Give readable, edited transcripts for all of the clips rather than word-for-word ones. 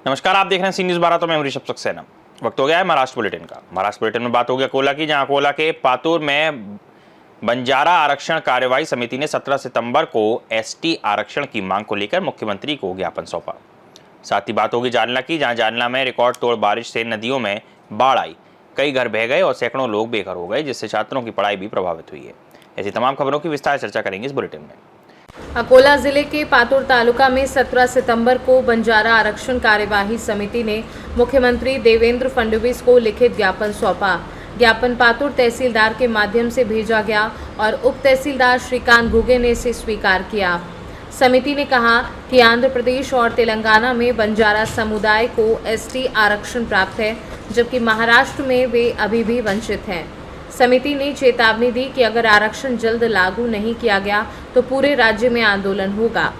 नमस्कार, आप देख रहे हैं सी न्यूज़ 12। तो मैं ऋषभ सक्सेना। वक्त हो गया है महाराष्ट्र बुलेटिन का। महाराष्ट्र बुलेटिन में बात होगी अकोला की, जहां अकोला के पातुर में बंजारा आरक्षण कार्यवाही समिति ने 17 सितंबर को एसटी आरक्षण की मांग को लेकर मुख्यमंत्री को ज्ञापन सौंपा। साथ ही बात होगी जालना की, जहां जालना में रिकॉर्ड तोड़ बारिश से नदियों में बाढ़ आई, कई घर बह गए और सैकड़ों लोग बेघर हो गए, जिससे छात्रों की पढ़ाई भी प्रभावित हुई है। ऐसी तमाम खबरों की विस्तार चर्चा करेंगे इस बुलेटिन में। अकोला जिले के पातुर तालुका में 17 सितंबर को बंजारा आरक्षण कार्यवाही समिति ने मुख्यमंत्री देवेंद्र फडणवीस को लिखित ज्ञापन सौंपा। ज्ञापन पातुर तहसीलदार के माध्यम से भेजा गया और उप तहसीलदार श्रीकांत घुगे ने इसे स्वीकार किया। समिति ने कहा कि आंध्र प्रदेश और तेलंगाना में बंजारा समुदाय को एसटी आरक्षण प्राप्त है, जबकि महाराष्ट्र में वे अभी भी वंचित हैं। समिति ने चेतावनी दी कि अगर आरक्षण जल्द लागू नहीं किया गया तो पूरे राज्य में आंदोलन होगा।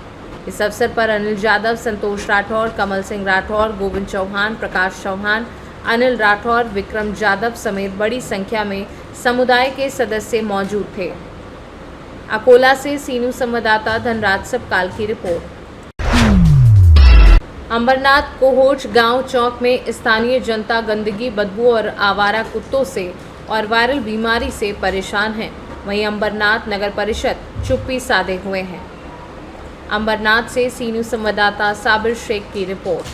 इस अवसर पर अनिल यादव, संतोष राठौर, कमल सिंह राठौर, गोविंद चौहान, प्रकाश चौहान, अनिल राठौर, विक्रम यादव समेत बड़ी संख्या में समुदाय के सदस्य मौजूद थे। अकोला से सी न्यूज़ संवाददाता धनराज सबकाल की रिपोर्ट। अंबरनाथ कोहोच गांव चौक में स्थानीय जनता गंदगी, बदबू और आवारा कुत्तों से और वायरल बीमारी से परेशान हैं। वहीं अंबरनाथ नगर परिषद चुप्पी साधे हुए हैं। अंबरनाथ से सी न्यूज़ संवाददाता साबिर शेख की रिपोर्ट।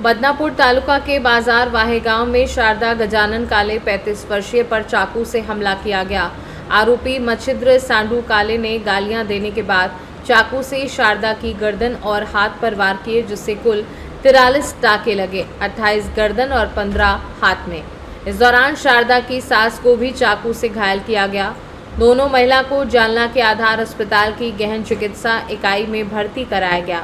बदनापुर तालुका के बाजार वाहे गांव में शारदा गजानन काले 35 वर्षीय पर चाकू से हमला किया गया। आरोपी मच्छिद्र सांडू काले ने गालियां देने के बाद चाकू से शारदा की गर्दन और हाथ पर वार किए, जिससे कुल 43 टाके लगे, 28 गर्दन और 15 हाथ में। इस दौरान शारदा की सास को भी चाकू से घायल किया गया। दोनों महिला को जालना के आधार अस्पताल की गहन चिकित्सा इकाई में भर्ती कराया गया।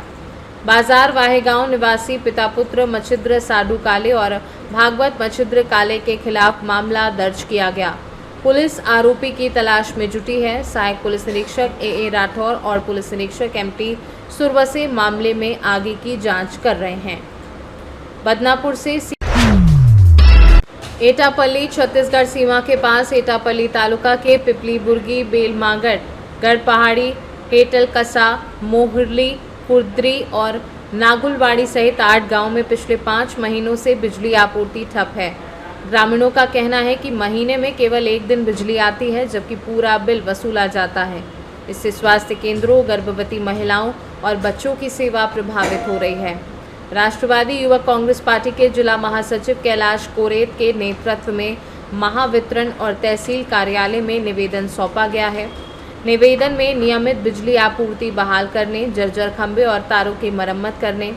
बाजार वाहे गांव निवासी पिता पुत्र मच्छिद्र साडू काले और भागवत मच्छिद्र काले के खिलाफ मामला दर्ज किया गया। पुलिस आरोपी की तलाश में जुटी है। सहायक पुलिस निरीक्षक ए राठौर और पुलिस निरीक्षक एमटी सुरवसे मामले में आगे की जांच कर रहे हैं। बदनापुर से एटापल्ली छत्तीसगढ़ सीमा के पास एटापल्ली तालुका के पिपली बुर्गी, बेलमागढ़, गढ़ पहाड़ी, हेटल कसा, मोहरली, कुर्द्री और नागुलवाड़ी सहित 8 गांवों में पिछले 5 महीनों से बिजली आपूर्ति ठप है। ग्रामीणों का कहना है कि महीने में केवल 1 दिन बिजली आती है, जबकि पूरा बिल वसूला जाता है। इससे स्वास्थ्य केंद्रों, गर्भवती महिलाओं और बच्चों की सेवा प्रभावित हो रही है। राष्ट्रवादी युवक कांग्रेस पार्टी के जिला महासचिव कैलाश कोरेत के नेतृत्व में महावितरण और तहसील कार्यालय में निवेदन सौंपा गया है। निवेदन में नियमित बिजली आपूर्ति बहाल करने, जर्जर खंभे और तारों की मरम्मत करने,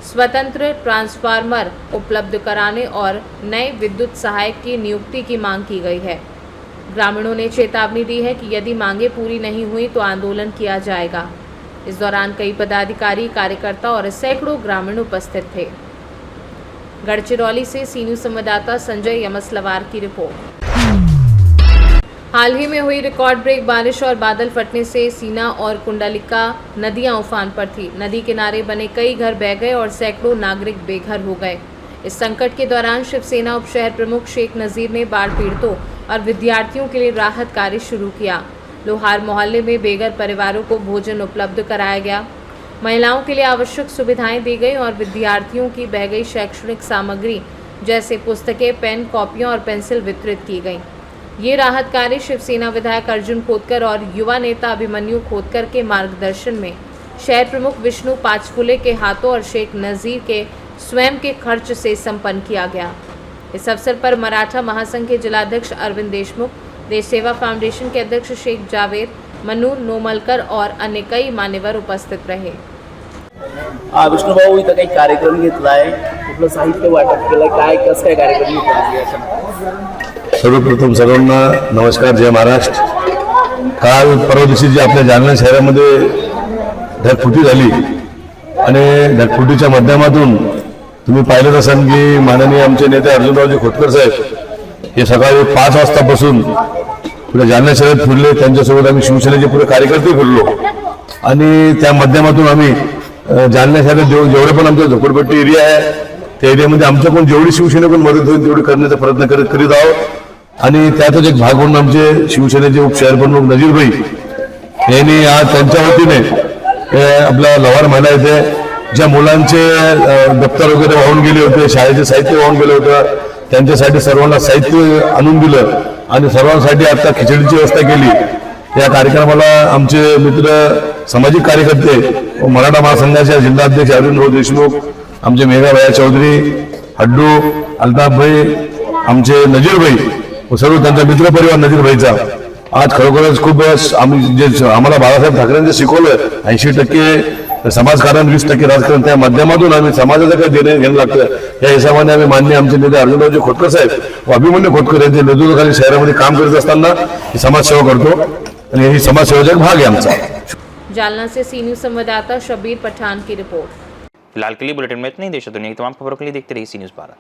स्वतंत्र ट्रांसफार्मर उपलब्ध कराने और नए विद्युत सहायक की नियुक्ति की मांग की गई है। ग्रामीणों ने चेतावनी दी है कि यदि मांगें पूरी नहीं हुई तो आंदोलन किया जाएगा। इस दौरान कई पदाधिकारी, कार्यकर्ता और सैकड़ों ग्रामीण उपस्थित थे। गढ़चिरौली से सी न्यूज़ संवाददाता संजय यमसलवार की रिपोर्ट। हाल ही में हुई रिकॉर्ड ब्रेक बारिश और बादल फटने से सीना और कुंडलिका नदियां उफान पर थी। नदी किनारे बने कई घर बह गए और सैकड़ों नागरिक बेघर हो गए। इस संकट के दौरान शिवसेना उप शहर प्रमुख शेख नजीर ने बाढ़ पीड़ितों और विद्यार्थियों के लिए राहत कार्य शुरू किया। लोहार मोहल्ले में बेघर परिवारों को भोजन उपलब्ध कराया गया। महिलाओं के लिए आवश्यक सुविधाएं दी गई और विद्यार्थियों की बह गई शैक्षणिक सामग्री जैसे पुस्तकें, पेन, कॉपियां और पेंसिल वितरित की गई। ये राहत कार्य शिवसेना विधायक अर्जुन खोतकर और युवा नेता अभिमन्यु खोतकर के मार्गदर्शन में शहर प्रमुख विष्णु पाचफुले के हाथों और शेख नजीर के स्वयं के खर्च से संपन्न किया गया। इस अवसर पर मराठा महासंघ के जिलाध्यक्ष अरविंद देशमुख, देश सेवा फाउंडेशन के अध्यक्ष शेख जावेद, मनूर नोमलकर और अन्य कई मान्यवर उपस्थित रहे। विष्णू भाऊ, इथं काही कार्यक्रम घेतलाय, कुठलं साहित्य वाटप केलंय, काय कसं काय कार्यक्रम घेतला? सर्वप्रथम सर्वांना नमस्कार, जय महाराष्ट्र। काल परवा दिवशी जी आपल्या जालना शहरामध्ये ढगफुटी झाली आणि ढगफुटीच्या माध्यमातून तुम्ही पाहिलं असाल की माननीय आमचे नेते अर्जुनरावजी खोतकर साहेब हे सकाळी 5 वाजतापासून पुढे जालना शहरात फिरले। त्यांच्यासोबत आम्ही शिवसेनेचे पुरे कार्यकर्ते फिरलो आणि त्या माध्यमातून आम्ही जालना शहरात जेवढे पण आमचा झोपडपट्टी एरिया आहे त्या एरियामध्ये आमच्याकडून जेवढी शिवसेनेकडून मदत होईल तेवढी करण्याचा प्रयत्न करीत आहोत। आणि त्यातच एक भाग म्हणून आमचे शिवसेनेचे उपशहर प्रमुख नजीरभाई यांनी आज त्यांच्या वतीने आपल्या लोहार महिला येथे ज्या मुलांचे दप्तर वगैरे वाहून गेले होते, शाळेचे साहित्य वाहून गेलं होतं, त्यांच्यासाठी सर्वांना साहित्य आणून दिलं आणि सर्वांसाठी आता खिचडीची व्यवस्था केली. या कार्यक्रमाला आमचे मित्र सामाजिक कार्यकर्ते व मराठा महासंघाचे जिल्हाध्यक्ष अरविंद देशमुख, आमचे मेघाभाई चौधरी, हड्डू, अल्ताफभाई, आमचे नजीरभाई व सर्व त्यांचा मित्रपरिवार नजीरभाईचा आज खरोखरच खूप आम्ही जे आम्हाला बाळासाहेब ठाकरेंनी शिकवलं 80% समाजकारण 20% राजकारण, त्या माध्यमातून आम्ही समाजाचं काही देणं घेणं लागतं या हिशोबाने आम्ही मान्य आमचे नेते अर्जुनरावजी खोतकर साहेब व अभिमन्यू खोतकर यांच्या नेतृत्वाखाली शहरामध्ये काम करत असताना ही समाजसेवा करतो आणि ही समाजसेवेचा एक भाग आहे आमचा. जालना से सी न्यूज संवाददाता शबीर पठान की रिपोर्ट। फिलहाल के लिए बुलेटिन में इतना ही। देश और दुनिया की तमाम खबरों के लिए देखते रहिए सी न्यूज़ 12।